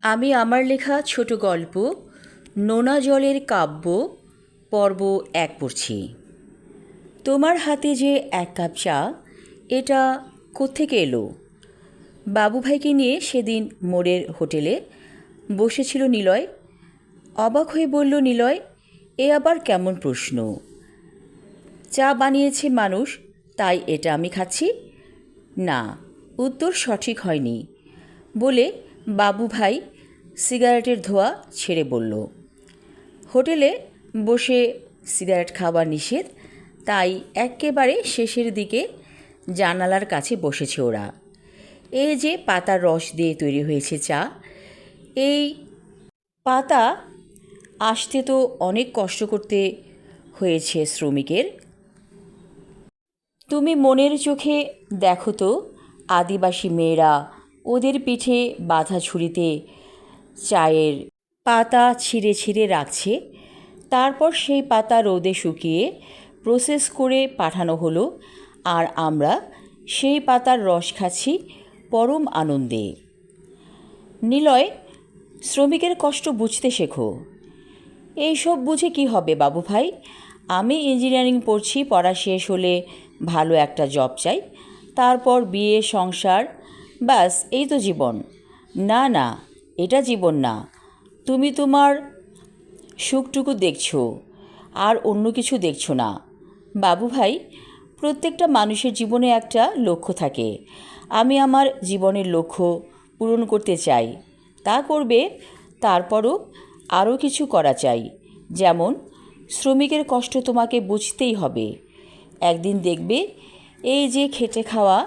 আমি আমার লেখা ছোট গল্প নোনা জলের কাব্য পর্ব ১ পড়ছি। তোমার হাতে যে ১ কাপ চা, এটা কোত্থেকে এলো? বাবুভাইকে নিয়ে সেদিন মোড়ের হোটেলে বসেছিল নিলয়। অবাক হয়ে বলল নিলয়, এ আবার কেমন প্রশ্ন? চা বানিয়েছে মানুষ, তাই এটা আমি খাচ্ছি? না, উত্তর সঠিক হয়নি বলে বাবুভাই সিগারেটের ধোঁয়া ছেড়ে বলল, হোটেলে বসে সিগারেট খাওয়া নিষেধ, তাই একেবারে শেষের দিকে জানালার কাছে বসেছে ওরা। এই যে পাতার রস দিয়ে তৈরি হয়েছে চা, এই পাতা আসতে তো অনেক কষ্ট করতে হয়েছে শ্রমিকের। তুমি মনের চোখে দেখো তো, আদিবাসী মেয়েরা ওদের পিঠে বাঁধা ঝুড়িতে চায়ের পাতা ছিঁড়ে ছিঁড়ে রাখছে, তারপর সেই পাতা রোদে শুকিয়ে প্রসেস করে পাঠানো হলো, আর আমরা সেই পাতার রস খাচ্ছি পরম আনন্দে। নিলয়, শ্রমিকের কষ্ট বুঝতে শেখো। এইসব বুঝে কি হবে বাবু ভাই? আমি ইঞ্জিনিয়ারিং পড়ছি, পড়া শেষ হলে ভালো একটা জব চাই, তারপর বিয়ে, সংসার, ব্যাস এই তো জীবন। না না, এটা জীবন না। তুমি তোমার সুখটুকু দেখছো, আর অন্য কিছু দেখছো না। বাবু ভাই, প্রত্যেকটা মানুষের জীবনে একটা লক্ষ্য থাকে। আমি আমার জীবনের লক্ষ্য পূরণ করতে চাই, তা করবে। তারপরও আরও কিছু করা চাই, যেমন শ্রমিকের কষ্ট তোমাকে বুঝতেই হবে। একদিন দেখবে এই যে খেটে খাওয়া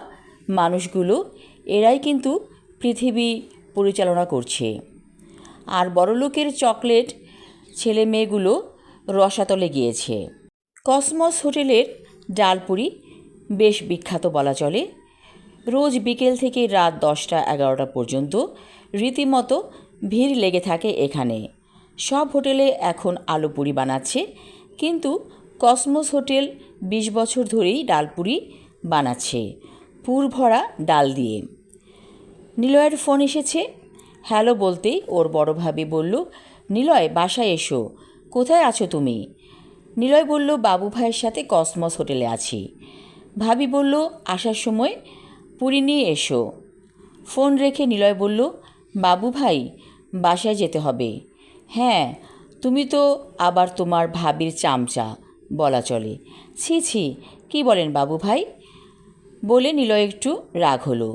মানুষগুলো, এরাই কিন্তু পৃথিবী পরিচালনা করছে। আর বড়লোকের চকলেট ছেলে মেয়েগুলো রসাতলে গিয়েছে। কসমস হোটেলের ডালপুরি বেশ বিখ্যাত বলা চলে। রোজ বিকেল থেকে রাত 10টা-11টা পর্যন্ত রীতিমতো ভিড় লেগে থাকে এখানে। সব হোটেলে এখন আলুপুরি বানাচ্ছে, কিন্তু কসমস হোটেল 20 বছর ধরেই ডালপুরি বানাচ্ছে, পুর ভরা ডাল দিয়ে। নিলয়ের ফোন এসেছে। হ্যালো বলতেই ওর বড় ভাবি বলল, নিলয় বাসায় এসো। কোথায় আছো তুমি? নিলয় বলল, বাবু ভাইয়ের সাথে কসমস হোটেলে আছি। ভাবি বলল, আসার সময় পুরি নিয়ে এসো। ফোন রেখে নিলয় বলল, বাবু ভাই, বাসায় যেতে হবে। হ্যাঁ, তুমি তো আবার তোমার ভাবির চামচা বলা চলে। ছি ছি, কী বলেন বাবু ভাই? বলে নিলয় একটু রাগ হলো।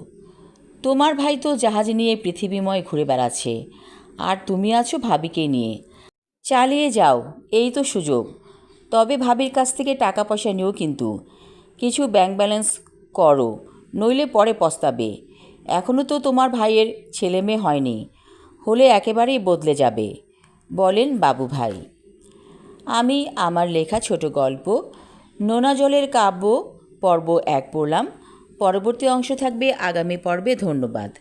তোমার ভাই তো জাহাজ নিয়ে পৃথিবীময় ঘুরে বেড়াচ্ছে, আর তুমি আছো ভাবিকে নিয়ে। চালিয়ে যাও, এই তো সুযোগ। তবে ভাবির কাছ থেকে টাকা পয়সা নিও, কিন্তু কিছু ব্যাংক ব্যালেন্স করো, নইলে পরে পস্তাবে। এখনও তো তোমার ভাইয়ের ছেলে মেয়ে হয়নি, হলে একেবারেই বদলে যাবে, বলেন বাবু ভাই। আমি আমার লেখা ছোট গল্প নোনা জলের কাব্য পর্ব ১ পড়লাম। পরবর্তী অংশ থাকবে আগামী পর্বে। ধন্যবাদ।